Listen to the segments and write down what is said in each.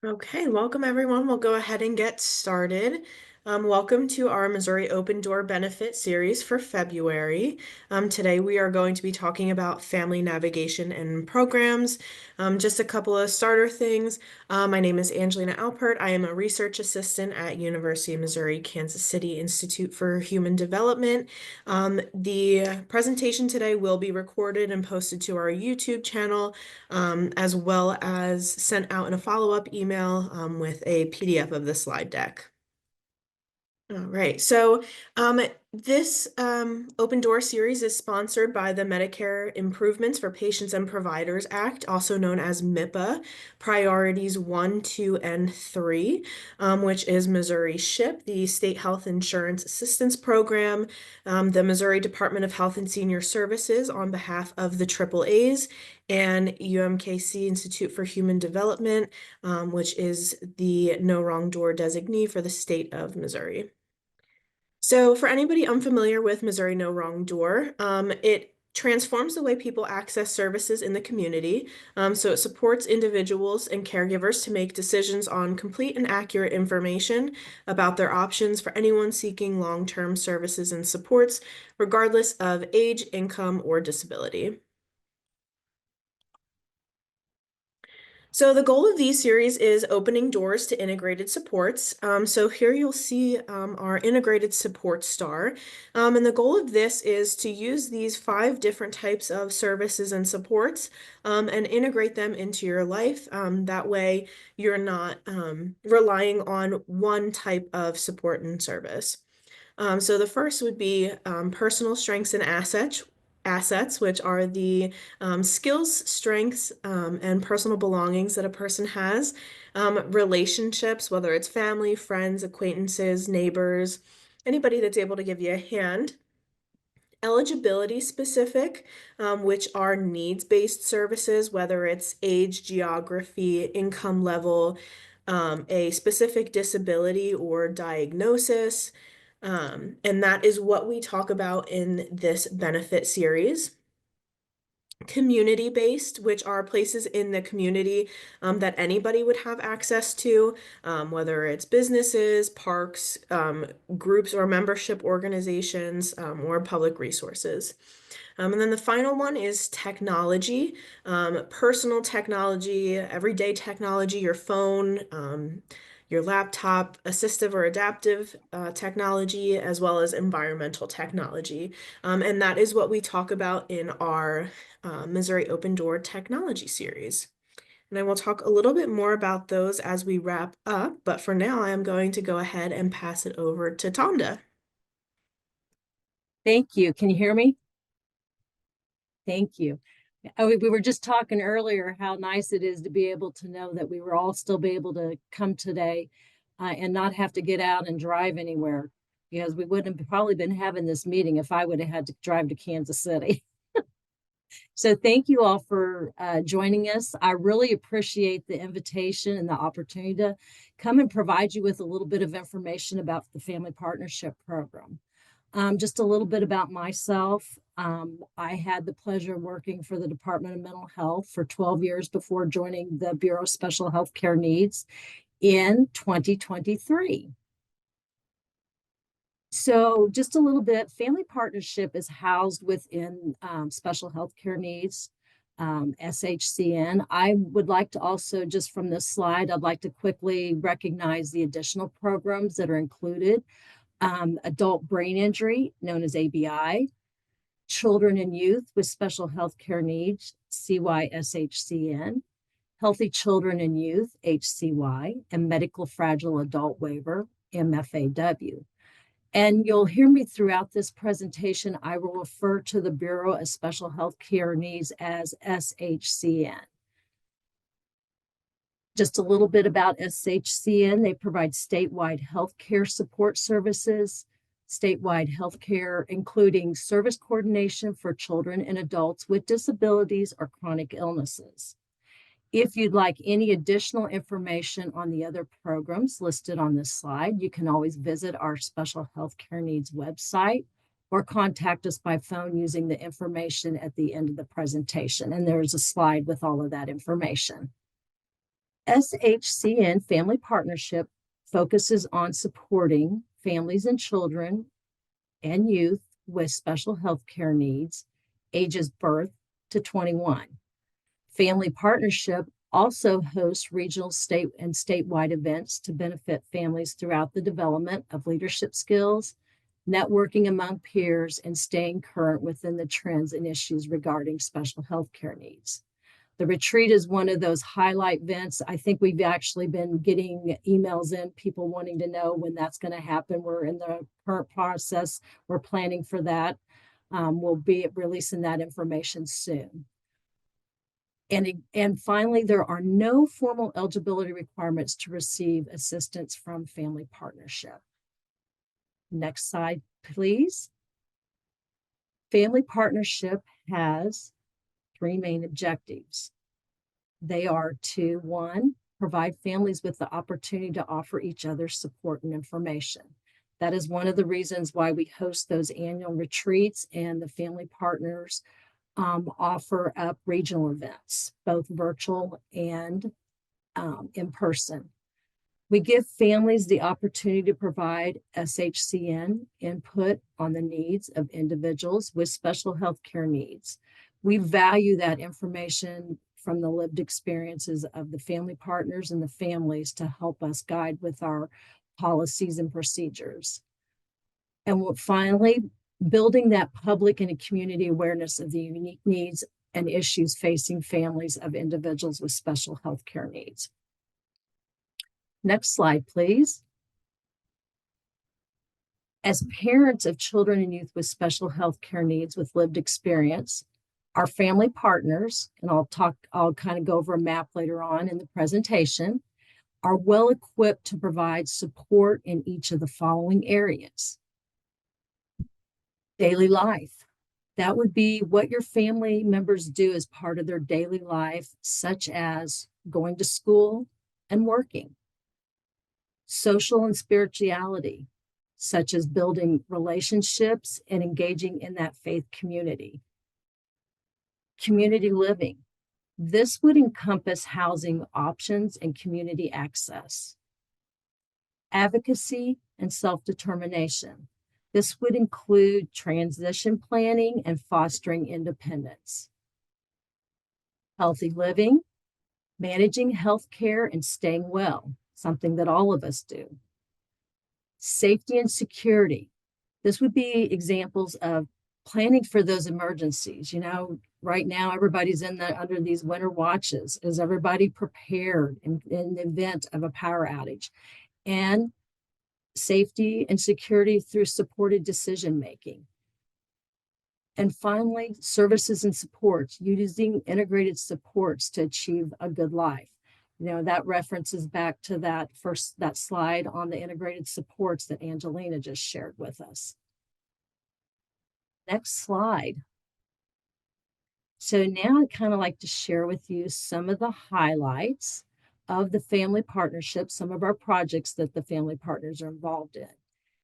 Okay, welcome everyone. We'll go ahead and get started. Welcome to our Missouri Open Door Benefit Series for February. Today we are going to be talking about family navigation and programs. Just a couple of starter things. My name is Angelina Alpert. I am a research assistant at University of Missouri Kansas City Institute for Human Development. The presentation today will be recorded and posted to our YouTube channel, as well as sent out in a follow-up email with a PDF of the slide deck. All right, so this Open Door series is sponsored by the Medicare Improvements for Patients and Providers Act, also known as MIPA, Priorities 1, 2, and 3, which is Missouri SHIP, the State Health Insurance Assistance Program, the Missouri Department of Health and Senior Services on behalf of the AAAs, and UMKC Institute for Human Development, which is the No Wrong Door designee for the state of Missouri. So for anybody unfamiliar with Missouri No Wrong Door, it transforms the way people access services in the community. So it supports individuals and caregivers to make decisions on complete and accurate information about their options for anyone seeking long-term services and supports, regardless of age, income, or disability. So the goal of these series is opening doors to integrated supports. So here you'll see our integrated support star. And the goal of this is to use these 5 different types of services and supports and integrate them into your life. That way you're not relying on one type of support and service. So the first would be personal strengths and assets, which are the skills, strengths, and personal belongings that a person has. Relationships, whether it's family, friends, acquaintances, neighbors, anybody that's able to give you a hand. Eligibility specific, which are needs-based services, whether it's age, geography, income level, a specific disability or diagnosis. And that is what we talk about in this benefit series. Community-based, which are places in the community that anybody would have access to, whether it's businesses, parks, groups or membership organizations, or public resources. And then the final one is technology, personal technology, everyday technology, your phone, your laptop, assistive or adaptive technology, as well as environmental technology. And that is what we talk about in our Missouri Open Door Technology series. And I will talk a little bit more about those as we wrap up, but for now I am going to go ahead and pass it over to Tonda. Thank you. Can you hear me? Thank you. We were just talking earlier how nice it is to be able to know that we were all still be able to come today and not have to get out and drive anywhere, because we wouldn't have probably been having this meeting if I would have had to drive to Kansas City. So thank you all for joining us. I really appreciate the invitation and the opportunity to come and provide you with a little bit of information about the Family Partnership Program. Just a little bit about myself. I had the pleasure of working for the Department of Mental Health for 12 years before joining the Bureau of Special Health Care Needs in 2023. So just a little bit, Family Partnership is housed within Special Health Care Needs, SHCN. I would like to also, just from this slide, I'd like to quickly recognize the additional programs that are included. Adult brain injury, known as ABI, children and youth with special health care needs, CYSHCN, healthy children and youth, HCY, and medical fragile adult waiver, MFAW. And you'll hear me throughout this presentation, I will refer to the Bureau of Special Health Care Needs as SHCN. Just a little bit about SHCN. They provide statewide healthcare support services, statewide healthcare, including service coordination for children and adults with disabilities or chronic illnesses. If you'd like any additional information on the other programs listed on this slide, you can always visit our Special Health Care Needs website or contact us by phone using the information at the end of the presentation. And there's a slide with all of that information. SHCN Family Partnership focuses on supporting families and children and youth with special health care needs, ages birth to 21. Family Partnership also hosts regional, state, and statewide events to benefit families throughout the development of leadership skills, networking among peers, and staying current within the trends and issues regarding special health care needs. The retreat is one of those highlight events. I think we've actually been getting emails in, people wanting to know when that's going to happen. We're in the current process. We're planning for that. We'll be releasing that information soon. And finally, there are no formal eligibility requirements to receive assistance from Family Partnership. Next slide, please. Family Partnership has 3 main objectives. They are to, 1, provide families with the opportunity to offer each other support and information. That is one of the reasons why we host those annual retreats, and the family partners offer up regional events, both virtual and in person. We give families the opportunity to provide SHCN input on the needs of individuals with special health care needs. We value that information from the lived experiences of the family partners and the families to help us guide with our policies and procedures. And finally, building that public and community awareness of the unique needs and issues facing families of individuals with special health care needs. Next slide, please. As parents of children and youth with special health care needs with lived experience, our family partners, and I'll kind of go over a map later on in the presentation, are well equipped to provide support in each of the following areas. Daily life. That would be what your family members do as part of their daily life, such as going to school and working. Social and spirituality, such as building relationships and engaging in that faith community. Community living. This would encompass housing options and community access. Advocacy and self-determination. This would include transition planning and fostering independence. Healthy living, managing health care and staying well, something that all of us do. Safety and security. This would be examples of planning for those emergencies. You know, right now everybody's under these winter watches. Is everybody prepared in the event of a power outage? And safety and security through supported decision making. And finally, services and supports, using integrated supports to achieve a good life. You know, that references back to that slide on the integrated supports that Angelina just shared with us. Next slide. So now I'd kind of like to share with you some of the highlights of the family partnership, some of our projects that the family partners are involved in.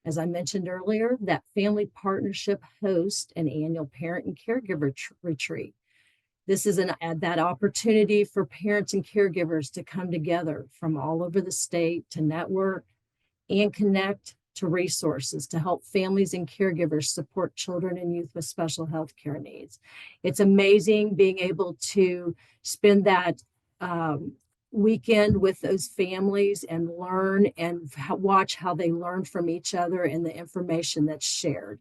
As I mentioned earlier, that family partnership hosts an annual parent and caregiver retreat. This is that opportunity for parents and caregivers to come together from all over the state to network and connect to resources to help families and caregivers support children and youth with special health care needs. It's amazing being able to spend that weekend with those families and learn and watch how they learn from each other and the information that's shared,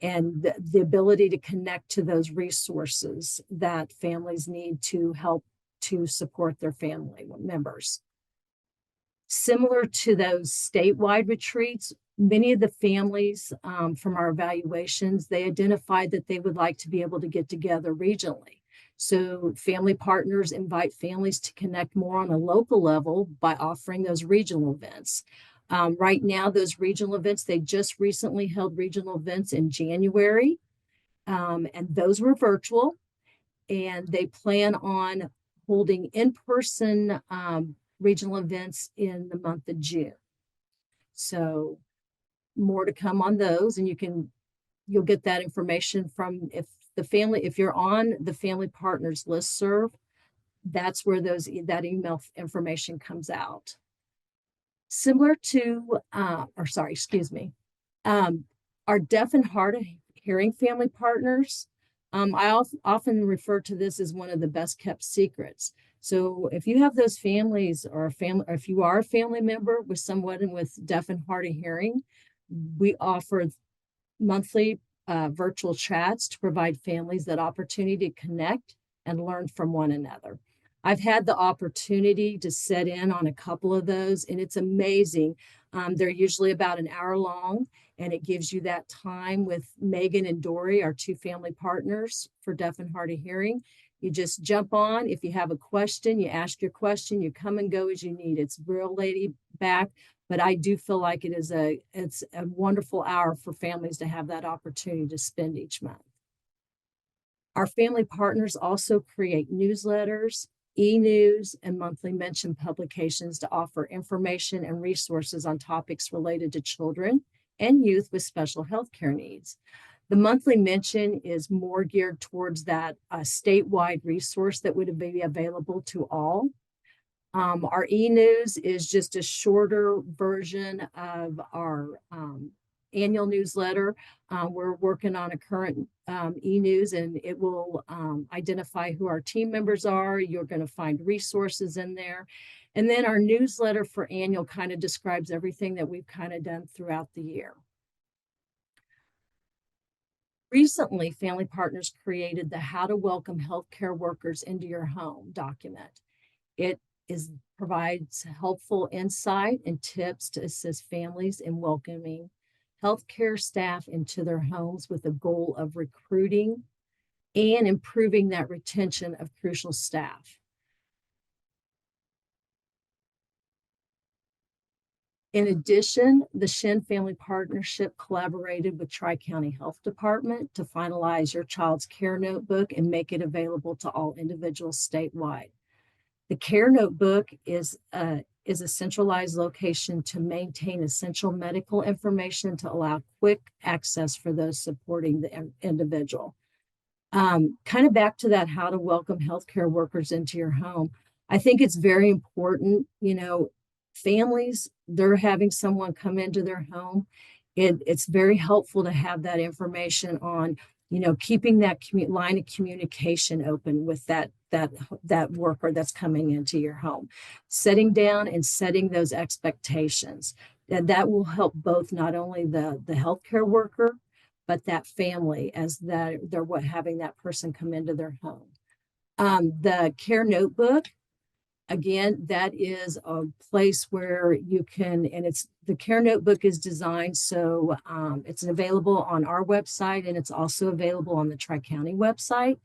and the ability to connect to those resources that families need to help to support their family members. Similar to those statewide retreats, many of the families from our evaluations, they identified that they would like to be able to get together regionally. So family partners invite families to connect more on a local level by offering those regional events. Right now, those regional events, they just recently held regional events in January, and those were virtual, and they plan on holding in-person regional events in the month of June. So more to come on those, and you'll get that information from if you're on the Family Partners listserv, that's where that email information comes out. Similar to, our deaf and hard of hearing family partners. I often refer to this as one of the best kept secrets. So if you have those families or if you are a family member with someone with deaf and hard of hearing, we offer monthly virtual chats to provide families that opportunity to connect and learn from one another. I've had the opportunity to sit in on a couple of those, and it's amazing. They're usually about an hour long, and it gives you that time with Megan and Dory, our two family partners for deaf and hard of hearing. You just jump on. If you have a question, you ask your question, you come and go as you need. It's real laid back, but I do feel like it's a wonderful hour for families to have that opportunity to spend each month. Our family partners also create newsletters, e-news, and monthly mention publications to offer information and resources on topics related to children and youth with special health care needs. The monthly mention is more geared towards that statewide resource that would be available to all. Our e-news is just a shorter version of our annual newsletter. We're working on a current e-news, and it will identify who our team members are. You're going to find resources in there. And then our newsletter for annual kind of describes everything that we've kind of done throughout the year. Recently, Family Partners created the How to Welcome Healthcare Workers into Your Home document. It provides helpful insight and tips to assist families in welcoming healthcare staff into their homes with the goal of recruiting and improving that retention of crucial staff. In addition, the Shin Family Partnership collaborated with Tri-County Health Department to finalize your child's care notebook and make it available to all individuals statewide. The care notebook is a centralized location to maintain essential medical information to allow quick access for those supporting the individual. Kind of back to that, how to welcome healthcare workers into your home. I think it's very important, families, they're having someone come into their home. It's very helpful to have that information on, keeping that line of communication open with that worker that's coming into your home, setting down and setting those expectations. And that will help both not only the healthcare worker, but that family as they're having that person come into their home. The care notebook, again, that is a place where you can, and the care notebook is designed so it's available on our website, and it's also available on the Tri-County website,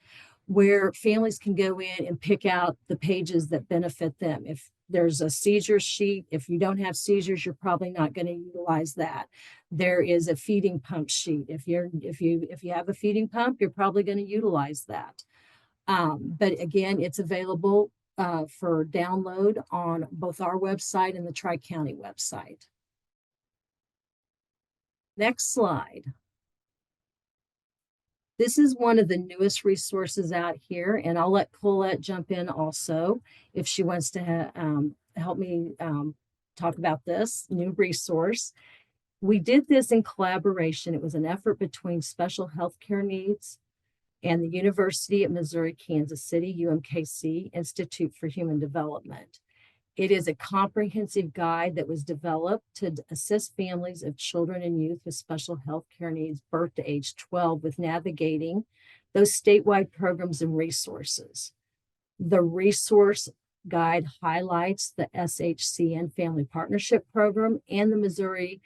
where families can go in and pick out the pages that benefit them. If there's a seizure sheet, if you don't have seizures, you're probably not going to utilize that. There is a feeding pump sheet. If you have a feeding pump, you're probably going to utilize that. But again, it's available for download on both our website and the Tri-County website. Next slide. This is one of the newest resources out here, and I'll let Colette jump in also if she wants to help me talk about this new resource. We did this in collaboration. It was an effort between Special Healthcare Needs and the University of Missouri, Kansas City, UMKC, Institute for Human Development. It is a comprehensive guide that was developed to assist families of children and youth with special health care needs birth to age 12 with navigating those statewide programs and resources. The resource guide highlights the SHCN Family Partnership Program and the Missouri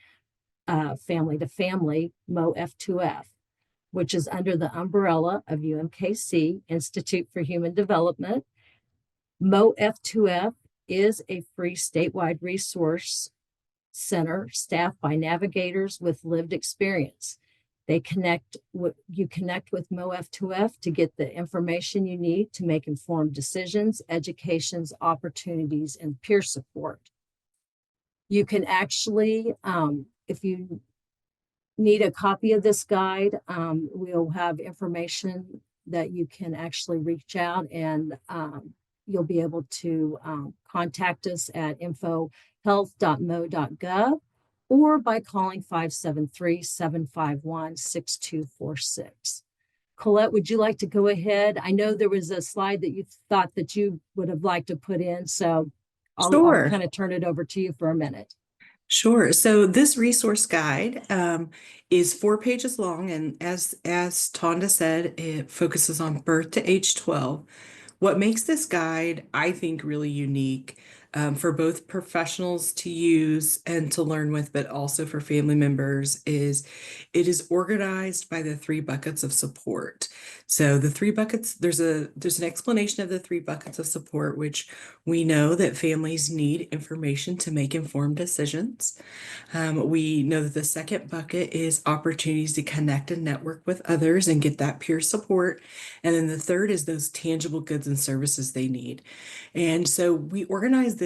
Family to Family MOF2F, which is under the umbrella of UMKC, Institute for Human Development. MOF2F is a free statewide resource center staffed by navigators with lived experience. You connect with MOF2F to get the information you need to make informed decisions, educations, opportunities, and peer support. You can actually, if you need a copy of this guide, we'll have information that you can actually reach out and you'll be able to contact us at info.health.mo.gov or by calling 573-751-6246. Colette, would you like to go ahead? I know there was a slide that you thought that you would have liked to put in, so I'll Sure, kind of turn it over to you for a minute. sure. So this resource guide is 4 pages long, and as Tonda said, it focuses on birth to age 12. What makes this guide, I think, really unique for both professionals to use and to learn with, but also for family members, is it is organized by the 3 buckets of support. So the 3 buckets, there's an explanation of the 3 buckets of support, which we know that families need information to make informed decisions. We know that the second bucket is opportunities to connect and network with others and get that peer support. And then the third is those tangible goods and services they need. And so we organize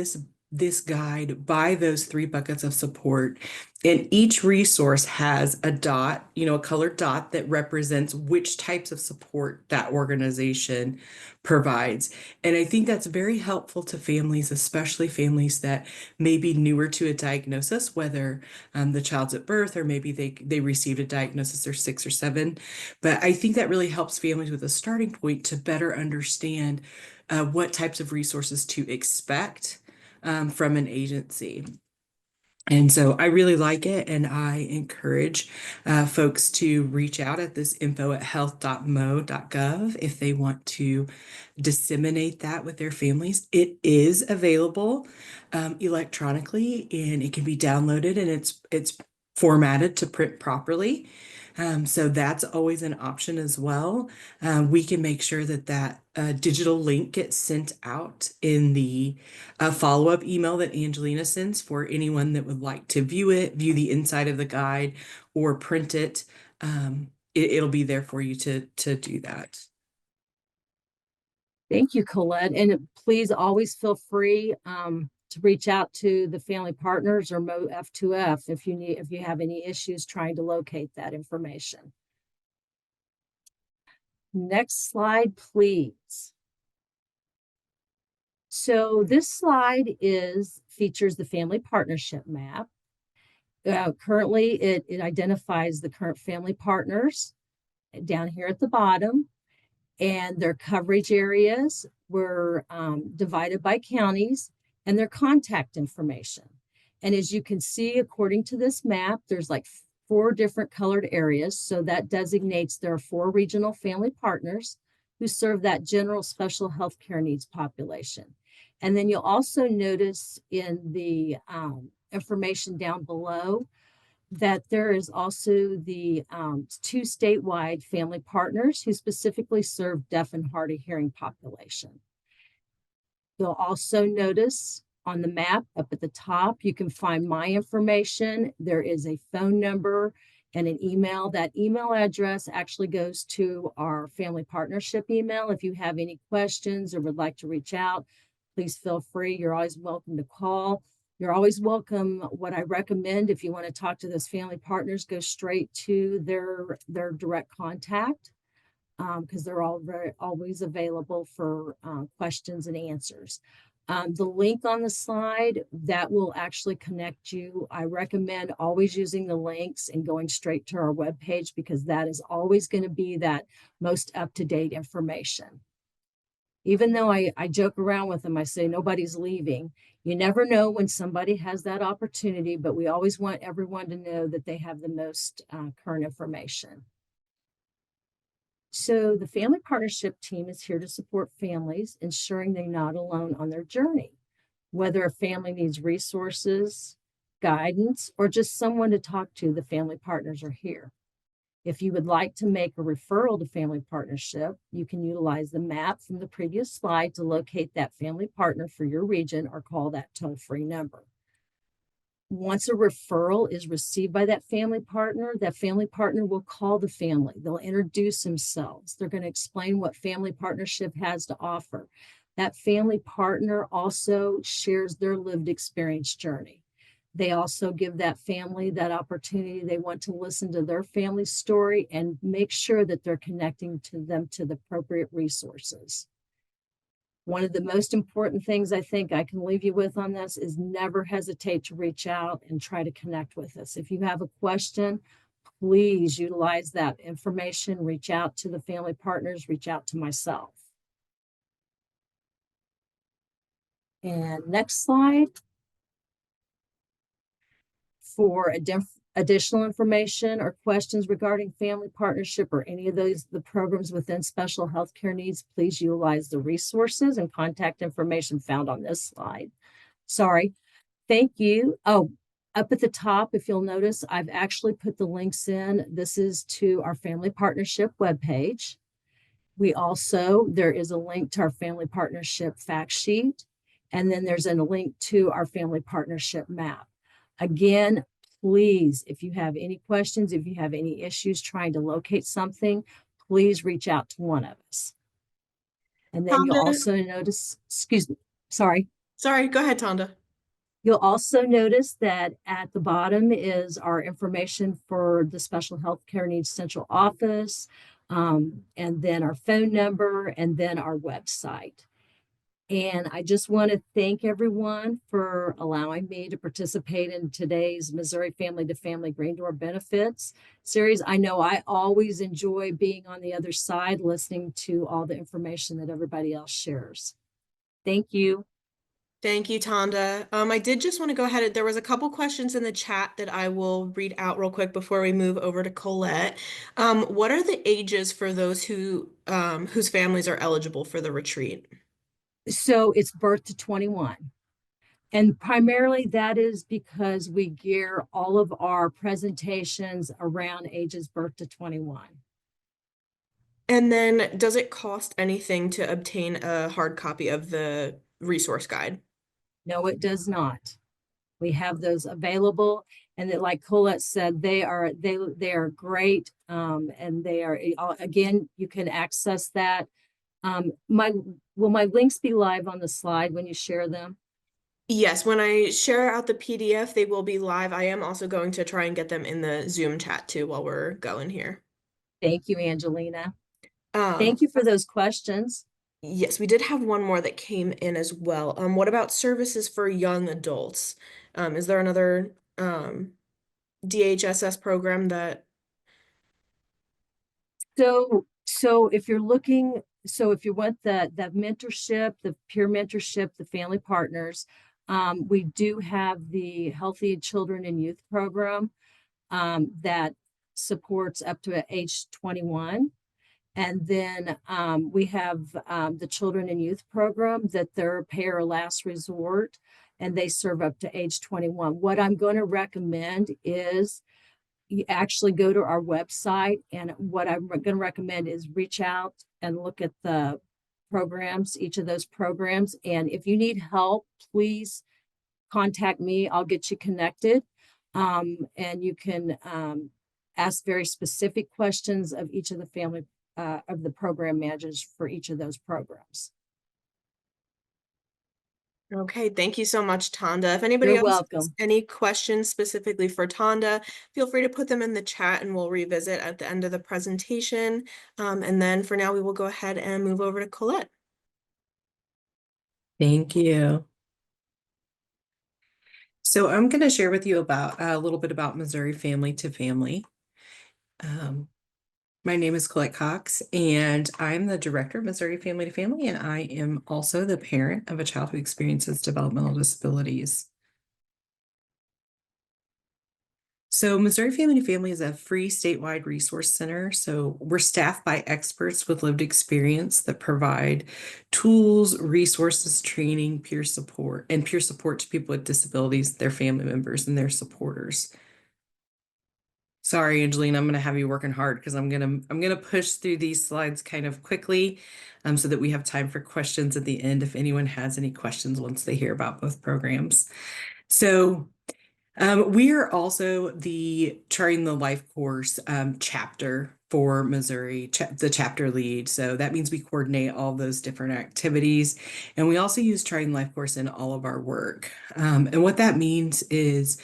this guide by those 3 buckets of support. And each resource has a dot, a colored dot that represents which types of support that organization provides. And I think that's very helpful to families, especially families that may be newer to a diagnosis, whether the child's at birth or maybe they received a diagnosis they're 6 or 7. But I think that really helps families with a starting point to better understand what types of resources to expect from an agency. And so I really like it, and I encourage folks to reach out at this info@health.mo.gov if they want to disseminate that with their families. It is available electronically, and it can be downloaded, and it's formatted to print properly. So that's always an option as well. We can make sure that that digital link gets sent out in the follow-up email that Angelina sends for anyone that would like to view it, view the inside of the guide, or print it. It'll be there for you to do that. Thank you, Colette. And please always feel free to reach out to the family partners or F2F if you have any issues trying to locate that information. Next slide, please. So this slide features the family partnership map. Currently, it identifies the current family partners down here at the bottom, and their coverage areas were divided by counties and their contact information. And as you can see, according to this map, there's like 4 different colored areas. So that designates there are 4 regional family partners who serve that general special health care needs population. And then you'll also notice in the information down below that there is also the 2 statewide family partners who specifically serve deaf and hard of hearing population. You'll also notice on the map up at the top, you can find my information. There is a phone number and an email. That email address actually goes to our family partnership email. If you have any questions or would like to reach out, please feel free. You're always welcome to call. You're always welcome. What I recommend, if you want to talk to those family partners, go straight to their direct contact because they're always available for questions and answers. The link on the slide, that will actually connect you. I recommend always using the links and going straight to our webpage because that is always going to be that most up-to-date information. Even though I joke around with them, I say nobody's leaving. You never know when somebody has that opportunity, but we always want everyone to know that they have the most current information. So the family partnership team is here to support families, ensuring they're not alone on their journey. Whether a family needs resources, guidance, or just someone to talk to, the family partners are here. If you would like to make a referral to family partnership, you can utilize the map from the previous slide to locate that family partner for your region or call that toll-free number. Once a referral is received by that family partner will call the family. They'll introduce themselves. They're going to explain what family partnership has to offer. That family partner also shares their lived experience journey. They also give that family that opportunity. They want to listen to their family's story and make sure that they're connecting to them to the appropriate resources. One of the most important things I think I can leave you with on this is never hesitate to reach out and try to connect with us. If you have a question, please utilize that information, reach out to the family partners, reach out to myself. And next slide. For additional information or questions regarding family partnership or any of the programs within special healthcare needs, please utilize the resources and contact information found on this slide. Sorry. Thank you. Oh, up at the top, if you'll notice, I've actually put the links in. This is to our family partnership webpage. There is a link to our family partnership fact sheet, and then there's a link to our family partnership map. Again, please, if you have any questions, if you have any issues trying to locate something, please reach out to one of us. And then you'll Tonda, also notice, excuse me, sorry. sorry, go ahead, Tonda. You'll also notice that at the bottom is our information for the Special Healthcare Needs Central Office, and then our phone number, and then our website. And I just want to thank everyone for allowing me to participate in today's Missouri Family to Family Green Door Benefits series. I know I always enjoy being on the other side, listening to all the information that everybody else shares. Thank you. Thank you, Tonda. I did just want to go ahead. There was a couple questions in the chat that I will read out real quick before we move over to Colette. What are the ages for those whose families are eligible for the retreat? So it's birth to 21. And primarily that is because we gear all of our presentations around ages birth to 21. And then does it cost anything to obtain a hard copy of the resource guide? No, it does not. We have those available, and that, like Colette said, they are great, and they are, again, you can access that. Will my links be live on the slide when you share them? Yes, when I share out the PDF, they will be live. I am also going to try and get them in the Zoom chat too while we're going here. Thank you, Angelina. Um, Thank you for those questions. Yes, we did have one more that came in as well. What about services for young adults? Is there another DHSS program that? So if you're looking, so if you want that mentorship, the peer mentorship, the family partners, we do have the Healthy Children and Youth program that supports up to age 21. And then we have the Children and Youth program that they're pay or last resort, and they serve up to age 21. What I'm going to recommend is you actually go to our website, and what I'm going to recommend is reach out and look at the programs, each of those programs. And if you need help, please contact me. I'll get you connected. And you can ask very specific questions of each of the family of the program managers for each of those programs. Okay, thank you so much, Tonda. If anybody You're else welcome. has any questions specifically for Tonda, feel free to put them in the chat and we'll revisit at the end of the presentation. And then for now, we will go ahead and move over to Colette. Thank you. So I'm going to share with you about a little bit about Missouri Family to Family. My name is Colette Cox, and I'm the director of Missouri Family to Family, and I am also the parent of a child who experiences developmental disabilities. So Missouri Family to Family is a free statewide resource center. So we're staffed by experts with lived experience that provide tools, resources, training, peer support to people with disabilities, their family members, and their supporters. Sorry, Angelina, I'm going to have you working hard because I'm gonna push through these slides kind of quickly, so that we have time for questions at the end if anyone has any questions once they hear about both programs. So we are also the Charting the Life course chapter for Missouri, the chapter lead. So that means we coordinate all those different activities. And we also use Trying Life Course in all of our work. And what that means is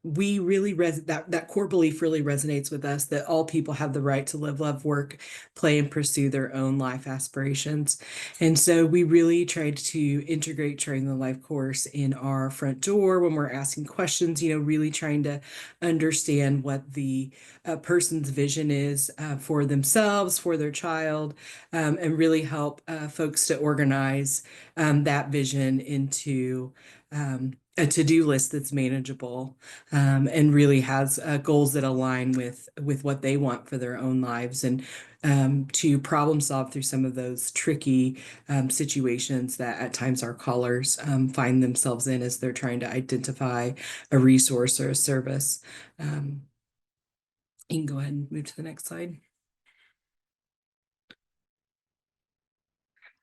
we really that core belief really resonates with us, that all people have the right to live, love, work, play, and pursue their own life aspirations. And so we really tried to integrate Trying the Life Course in our front door when we're asking questions, really trying to understand what the person's vision is for themselves, for their child, and really help folks to organize that vision into a to-do list that's manageable, and really has goals that align with what they want for their own lives, and to problem solve through some of those tricky situations that at times our callers find themselves in as they're trying to identify a resource or a service. You can go ahead and move to the next slide.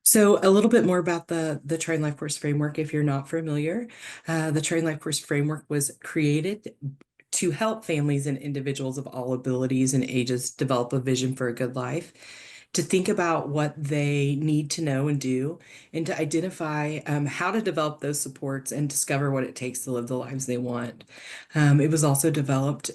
So a little bit more about the Trying Life Course framework, if you're not familiar. The Trying Life Course framework was created to help families and individuals of all abilities and ages develop a vision for a good life, to think about what they need to know and do, and to identify how to develop those supports and discover what it takes to live the lives they want. It was also developed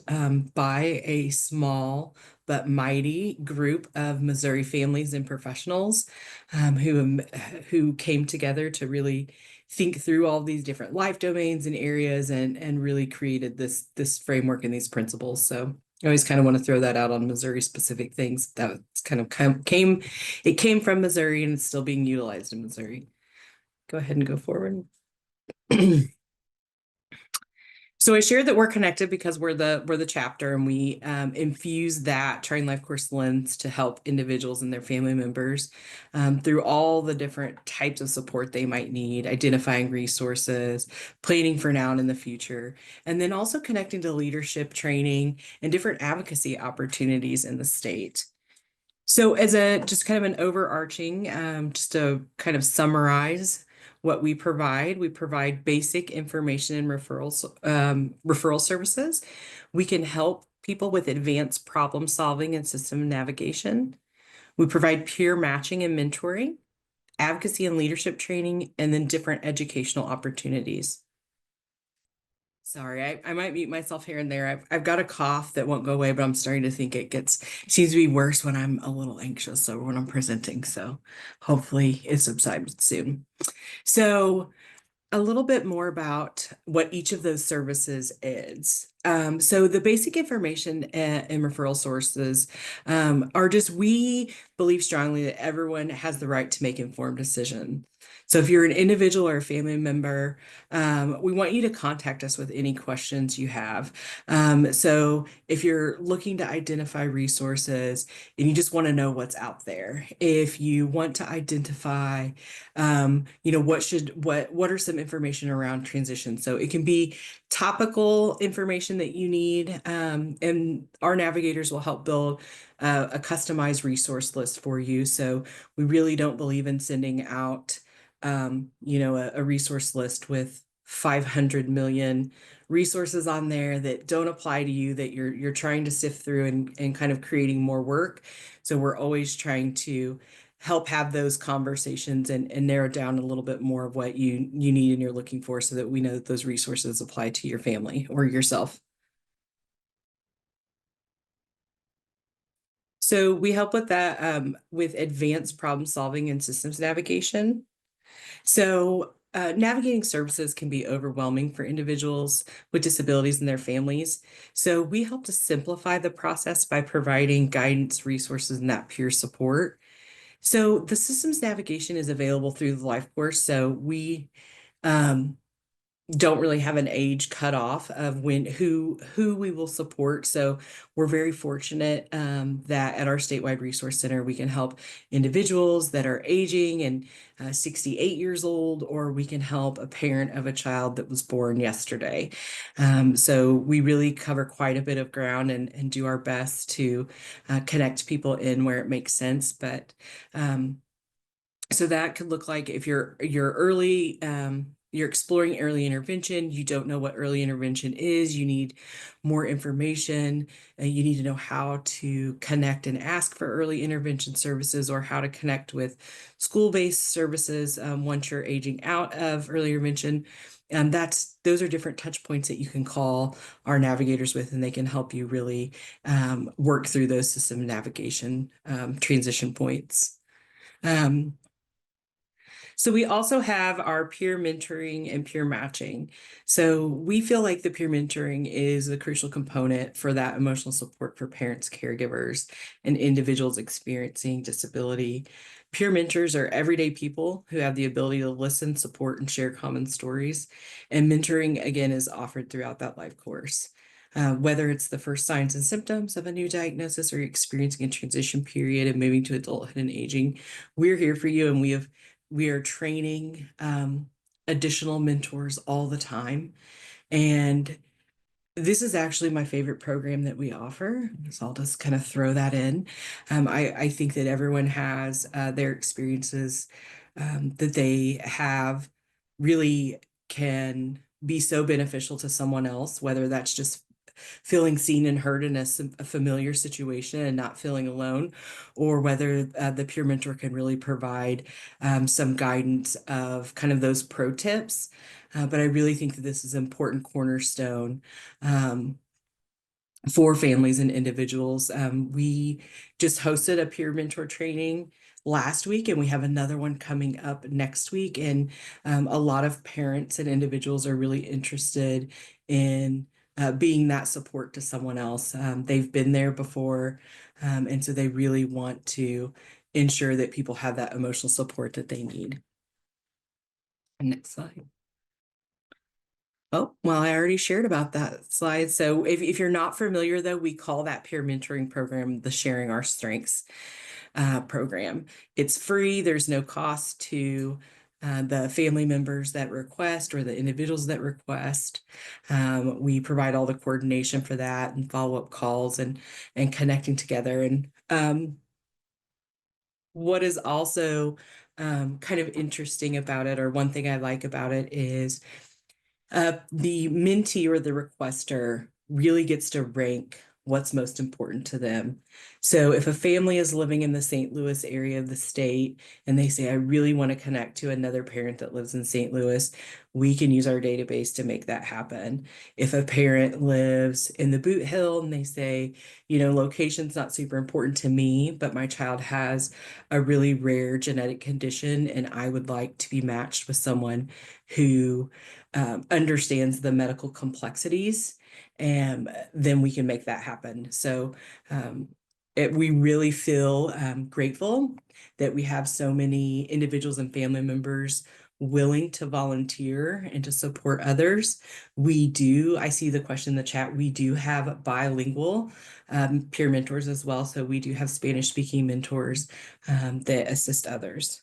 by a small but mighty group of Missouri families and professionals who came together to really think through all these different life domains and areas, and really created this framework and these principles. So I always kind of want to throw that out on Missouri specific things. That's kind of came from Missouri, and it's still being utilized in Missouri. Go ahead and go forward. So I shared that we're connected because we're the chapter, and we infuse that Trying Life Course lens to help individuals and their family members through all the different types of support they might need, identifying resources, planning for now and in the future, and then also connecting to leadership training and different advocacy opportunities in the state. So as just kind of an overarching, just to kind of summarize what we provide basic information and referral services. We can help people with advanced problem solving and system navigation. We provide peer matching and mentoring, advocacy and leadership training, and then different educational opportunities. Sorry, I might mute myself here and there. I've got a cough that won't go away, but I'm starting to think it seems to be worse when I'm a little anxious or when I'm presenting. So hopefully it subsides soon. So a little bit more about what each of those services is. So the basic information and referral sources are just, we believe strongly that everyone has the right to make informed decisions. So if you're an individual or a family member, we want you to contact us with any questions you have. So if you're looking to identify resources and you just want to know what's out there, if you want to identify, what are some information around transition? So it can be topical information that you need, and our navigators will help build a customized resource list for you. So we really don't believe in sending out a resource list with 500 million resources on there that don't apply to you, that you're trying to sift through and kind of creating more work. So we're always trying to help have those conversations and narrow down a little bit more of what you need and you're looking for, so that we know that those resources apply to your family or yourself. So we help with that with advanced problem solving and systems navigation. So navigating services can be overwhelming for individuals with disabilities and their families. So we help to simplify the process by providing guidance, resources, and that peer support. So the systems navigation is available through the Life Course. So we don't really have an age cutoff of who we will support. So we're very fortunate that at our statewide resource center, we can help individuals that are aging and 68 years old, or we can help a parent of a child that was born yesterday. So we really cover quite a bit of ground and do our best to connect people in where it makes sense. But so that could look like if you're early, you're exploring early intervention, you don't know what early intervention is, you need more information, you need to know how to connect and ask for early intervention services or how to connect with school-based services once you're aging out of early intervention. And those are different touch points that you can call our navigators with, and they can help you really work through those system navigation transition points. So we also have our peer mentoring and peer matching. So we feel like the peer mentoring is a crucial component for that emotional support for parents, caregivers, and individuals experiencing disability. Peer mentors are everyday people who have the ability to listen, support, and share common stories. And mentoring, again, is offered throughout that life course. Whether it's the first signs and symptoms of a new diagnosis or experiencing a transition period and moving to adulthood and aging, we're here for you, and we are training additional mentors all the time. And this is actually my favorite program that we offer. So I'll just kind of throw that in. I think that everyone has their experiences that they have really can be so beneficial to someone else, whether that's just feeling seen and heard in a familiar situation and not feeling alone, or whether the peer mentor can really provide some guidance of kind of those pro tips. But I really think that this is an important cornerstone for families and individuals. We just hosted a peer mentor training last week, and we have another one coming up next week. And a lot of parents and individuals are really interested in being that support to someone else. They've been there before, and so they really want to ensure that people have that emotional support that they need. Next slide. Oh, well, I already shared about that slide. So if you're not familiar, though, we call that peer mentoring program the Sharing Our Strengths program. It's free. There's no cost to the family members that request or the individuals that request. We provide all the coordination for that and follow-up calls and connecting together. And what is also kind of interesting about it, or one thing I like about it, is the mentee or the requester really gets to rank what's most important to them. So if a family is living in the St. Louis area of the state and they say, I really want to connect to another parent that lives in St. Louis, we can use our database to make that happen. If a parent lives in the Boot Hill and they say, location's not super important to me, but my child has a really rare genetic condition and I would like to be matched with someone who understands the medical complexities, and then we can make that happen. So we really feel grateful that we have so many individuals and family members willing to volunteer and to support others. I see the question in the chat, we do have bilingual peer mentors as well. So we do have Spanish speaking mentors that assist others.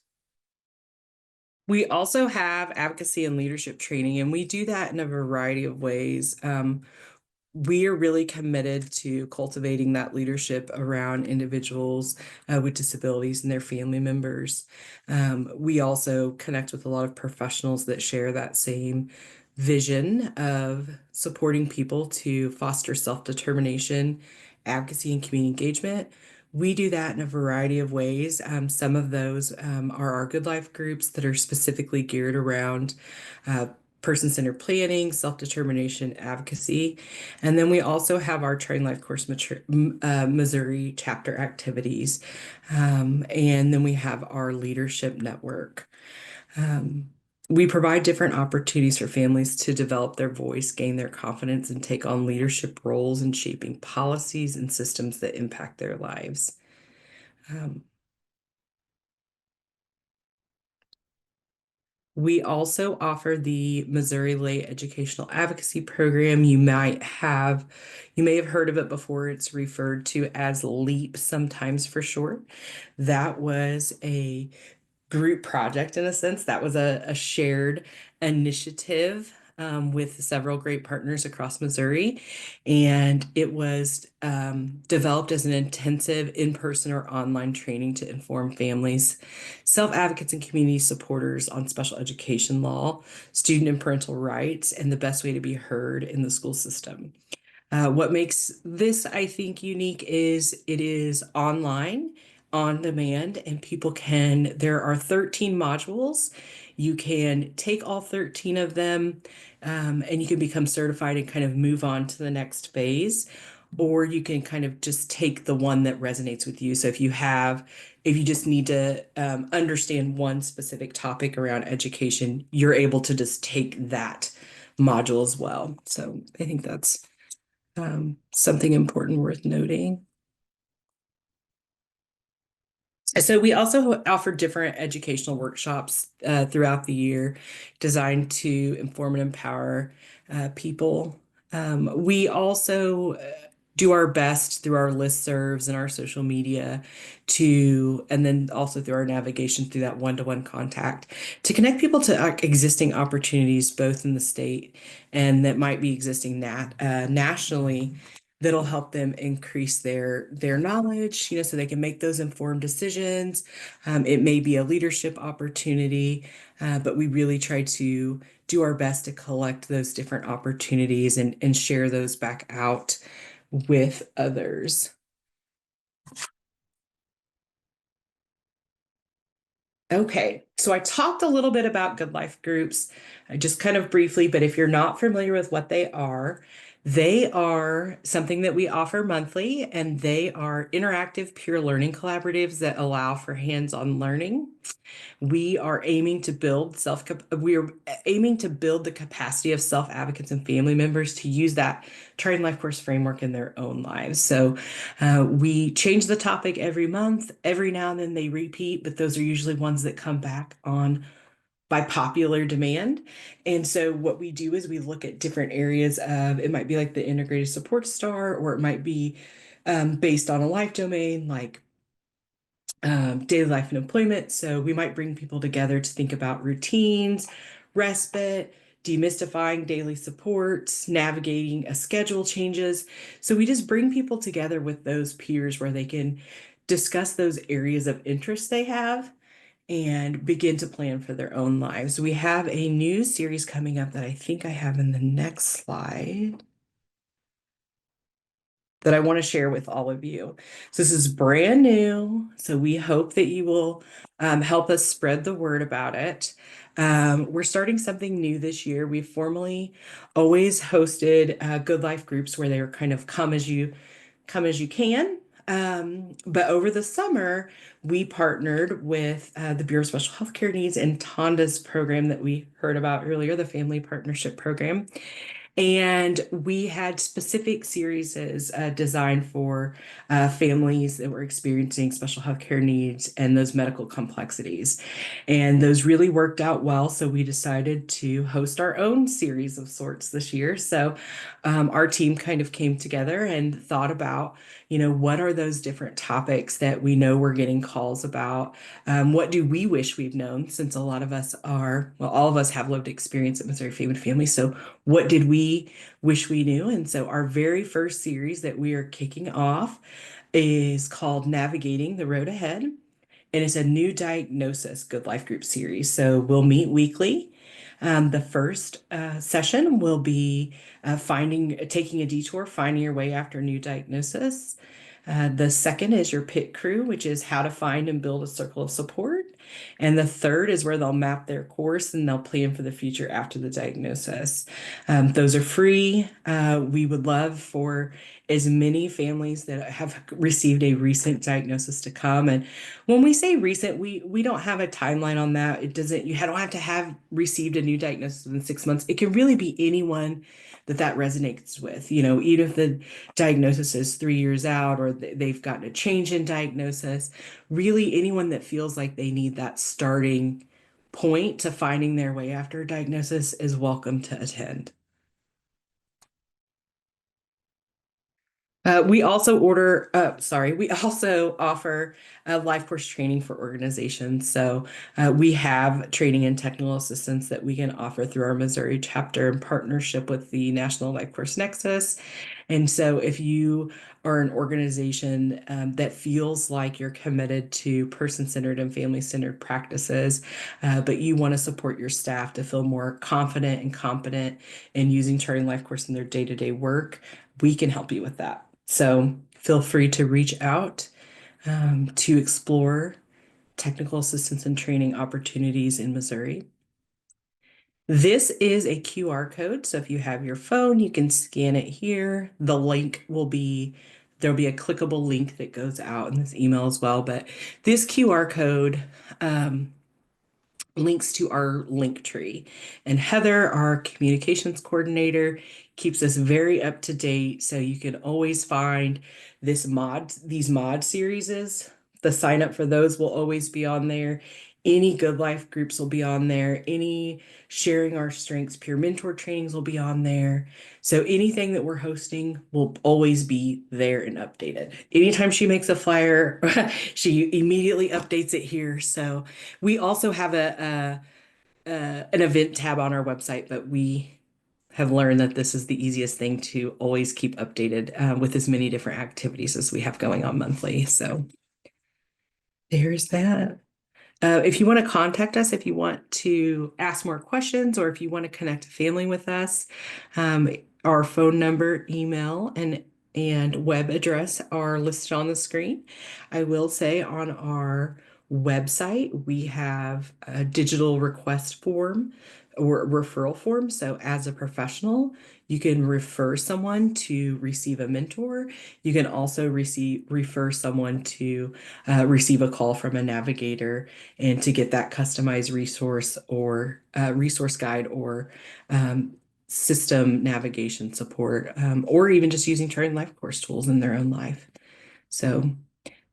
We also have advocacy and leadership training, and we do that in a variety of ways. We are really committed to cultivating that leadership around individuals with disabilities and their family members. We also connect with a lot of professionals that share that same vision of supporting people to foster self-determination, advocacy, and community engagement. We do that in a variety of ways. Some of those are our Good Life groups that are specifically geared around person-centered planning, self-determination, advocacy. And then we also have our Train Life Course Missouri chapter activities. And then we have our leadership network. We provide different opportunities for families to develop their voice, gain their confidence, and take on leadership roles in shaping policies and systems that impact their lives. We also offer the Missouri Late Educational Advocacy Program. You may have heard of it before. It's referred to as LEAP sometimes for short. That was a group project in a sense. That was a shared initiative with several great partners across Missouri. And it was developed as an intensive in-person or online training to inform families, self-advocates, and community supporters on special education law, student and parental rights, and the best way to be heard in the school system. What makes this, I think, unique is it is online, on demand, and there are 13 modules. You can take all 13 of them, and you can become certified and kind of move on to the next phase. Or you can kind of just take the one that resonates with you. So if you just need to understand one specific topic around education, you're able to just take that module as well. So I think that's something important worth noting. So we also offer different educational workshops throughout the year designed to inform and empower people. We also do our best through our listservs and our social media and then also through our navigation through that one-to-one contact to connect people to existing opportunities both in the state and that might be existing nationally that'll help them increase their knowledge, so they can make those informed decisions. It may be a leadership opportunity, but we really try to do our best to collect those different opportunities and share those back out with others. Okay, so I talked a little bit about Good Life groups, just kind of briefly, but if you're not familiar with what they are something that we offer monthly, and they are interactive peer learning collaboratives that allow for hands-on learning. We are aiming to build the capacity of self-advocates and family members to use that Trident Life Course framework in their own lives. So we change the topic every month. Every now and then they repeat, but those are usually ones that come back on by popular demand. And so what we do is we look at different areas it might be like the integrated support star, or it might be based on a life domain like daily life and employment. So we might bring people together to think about routines, respite, demystifying daily supports, navigating a schedule changes. So we just bring people together with those peers where they can discuss those areas of interest they have and begin to plan for their own lives. We have a new series coming up that I think I have in the next slide that I want to share with all of you. So this is brand new. So we hope that you will help us spread the word about it. We're starting something new this year. We've formally always hosted Good Life groups where they were kind of come as you can. But over the summer, we partnered with the Bureau of Special Healthcare Needs and Tonda's program that we heard about earlier, the Family Partnership Program. And we had specific series designed for families that were experiencing special healthcare needs and those medical complexities. And those really worked out well. So we decided to host our own series of sorts this year. So our team kind of came together and thought about, what are those different topics that we know we're getting calls about? What do we wish we've known, since all of us have lived experience at Missouri Family Family. So what did we wish we knew? And so our very first series that we are kicking off is called Navigating the Road Ahead. And it's a new diagnosis Good Life Group series. So we'll meet weekly. The first session will be taking a detour, finding your way after a new diagnosis. The second is your pit crew, which is how to find and build a circle of support. And the third is where they'll map their course and they'll plan for the future after the diagnosis. Those are free. We would love for as many families that have received a recent diagnosis to come. And when we say recent, we don't have a timeline on that. You don't have to have received a new diagnosis within 6 months. It can really be anyone that resonates with, even if the diagnosis is 3 years out or they've gotten a change in diagnosis. Really, anyone that feels like they need that starting point to finding their way after a diagnosis is welcome to attend. We also we also offer life course training for organizations. So we have training and technical assistance that we can offer through our Missouri chapter in partnership with the National Life Course Nexus. And so if you are an organization that feels like you're committed to person-centered and family-centered practices, but you want to support your staff to feel more confident and competent in using Charting Life Course in their day-to-day work, we can help you with that. So feel free to reach out to explore technical assistance and training opportunities in Missouri. This is a QR code. So if you have your phone, you can scan it here. The link will be, there'll be a clickable link that goes out in this email as well. But this QR code links to our link tree. And Heather, our communications coordinator, keeps us very up to date. So you can always find these mod series. The sign up for those will always be on there. Any Good Life groups will be on there. Any Sharing Our Strengths peer mentor trainings will be on there. So anything that we're hosting will always be there and updated. Anytime she makes a flyer, she immediately updates it here. So we also have an event tab on our website, but we have learned that this is the easiest thing to always keep updated with as many different activities as we have going on monthly. So there's that. If you want to contact us, if you want to ask more questions, or if you want to connect a family with us, our phone number, email, and web address are listed on the screen. I will say on our website, we have a digital request form or referral form. So as a professional, you can refer someone to receive a mentor. You can also refer someone to receive a call from a navigator and to get that customized resource or resource guide or system navigation support, or even just using Charting Life Course tools in their own life. So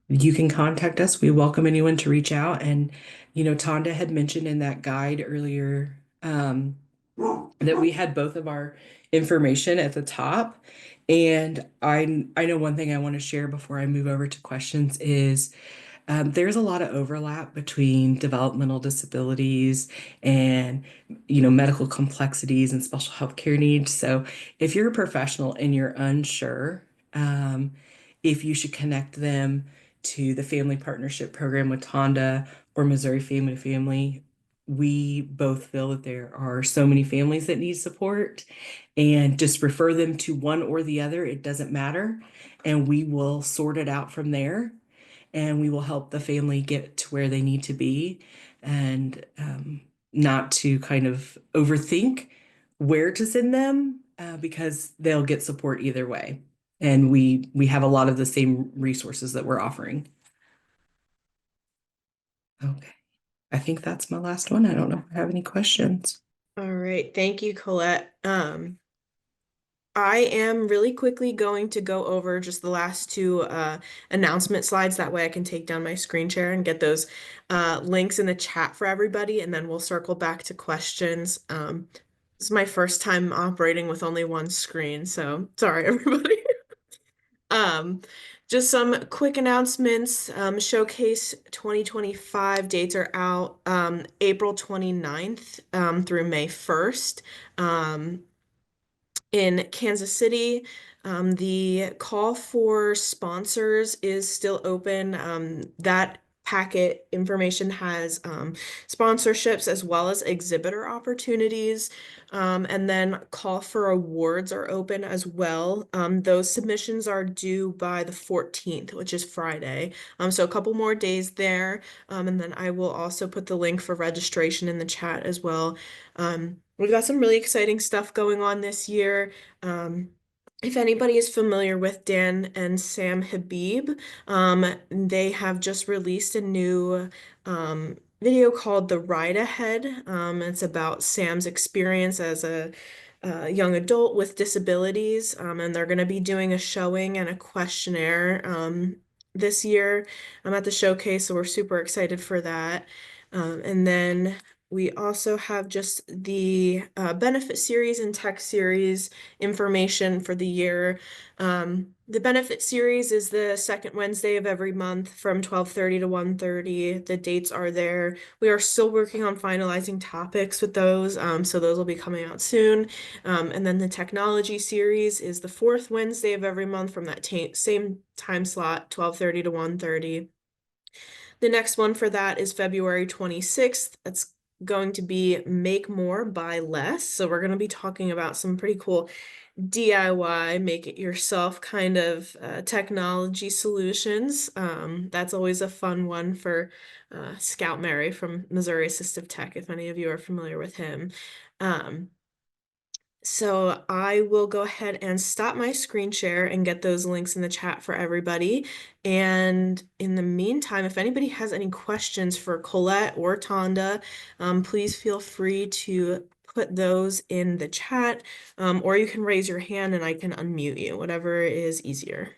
you can contact us. We welcome anyone to reach out. And, Tonda had mentioned in that guide earlier that we had both of our information at the top. And I know one thing I want to share before I move over to questions is there's a lot of overlap between developmental disabilities and, medical complexities and special health care needs. So if you're a professional and you're unsure if you should connect them to the Family Partnership Program with Tonda or Missouri Family to Family, we both feel that there are so many families that need support, and just refer them to one or the other. It doesn't matter. And we will sort it out from there, and we will help the family get to where they need to be, and not to kind of overthink where to send them because they'll get support either way. And we have a lot of the same resources that we're offering. Okay. I think that's my last one. I don't know if I have any questions. All right, thank you, Colette. I am really quickly going to go over just the last two announcement slides. That way I can take down my screen share and get those links in the chat for everybody, and then we'll circle back to questions. This is my first time operating with only one screen, so sorry, everybody. Um, just some quick announcements. Showcase 2025 dates are out April 29th through May 1st. In Kansas City, the call for sponsors is still open. That packet information has sponsorships as well as exhibitor opportunities. And then call for awards are open as well. Those submissions are due by the 14th, which is Friday. So a couple more days there. And then I will also put the link for registration in the chat as well. We've got some really exciting stuff going on this year. If anybody is familiar with Dan and Sam Habib, they have just released a new video called The Ride Ahead. It's about Sam's experience as a young adult with disabilities, and they're going to be doing a showing and a questionnaire this year at the showcase, so we're super excited for that. And then We also have just the benefit series and tech series information for the year. The benefit series is the second Wednesday of every month from 12:30 to 1:30. The dates are there. We are still working on finalizing topics with those, so those will be coming out soon. And then the technology series is the fourth Wednesday of every month from that same time slot, 12:30 to 1:30. The next one for that is February 26th. That's going to be Make More, Buy Less. So we're going to be talking about some pretty cool DIY, make it yourself kind of technology solutions. That's always a fun one for Scout Mary from Missouri Assistive Tech, if any of you are familiar with him. So I will go ahead and stop my screen share and get those links in the chat for everybody. And in the meantime, if anybody has any questions for Colette or Tonda, please feel free to put those in the chat, or you can raise your hand and I can unmute you, whatever is easier.